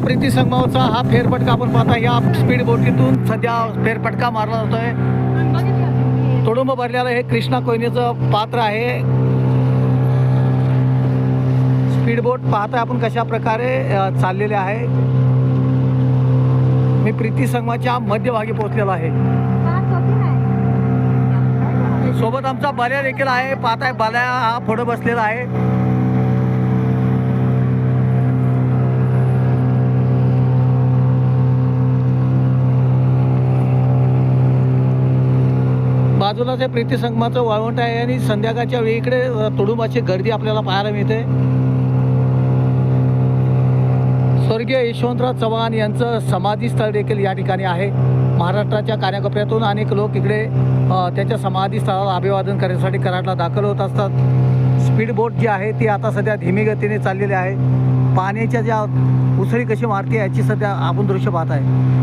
प्रीती संगमाचा हा फेरफटका आपण पाहता या स्पीड बोटीतून सध्या फेरफटका मारला जातोय. तुडुंब भरलेलं हे कृष्णा कोयनेचं पात्र आहे. स्पीड बोट पाहताय आपण कशा प्रकारे चाललेले आहे. मी प्रीती संगमाच्या मध्यभागी पोहोचलेलो आहे. सोबत आमचा बाल्या देखील आहे. पाहताय बाल्या हा पुढे बसलेला आहे. बाजूला ते प्रीती संगमाचं वाळवंट आहे आणि संध्याकाळच्या वेळीकडे तुडुंबाची गर्दी आपल्याला पाहायला मिळते. स्वर्गीय यशवंतराव चव्हाण यांचं समाधी स्थळ देखील या ठिकाणी आहे. महाराष्ट्राच्या कानाकोपऱ्यातून अनेक लोक इकडे त्याच्या समाधी स्थळाला अभिवादन करण्यासाठी कराडला दाखल होत असतात. स्पीड बोट जी आहे ती आता सध्या धीमी गतीने चाललेली आहे. पाण्याच्या ज्या उसळी कशी मारते याची सध्या आपण दृश्य पाहत आहे.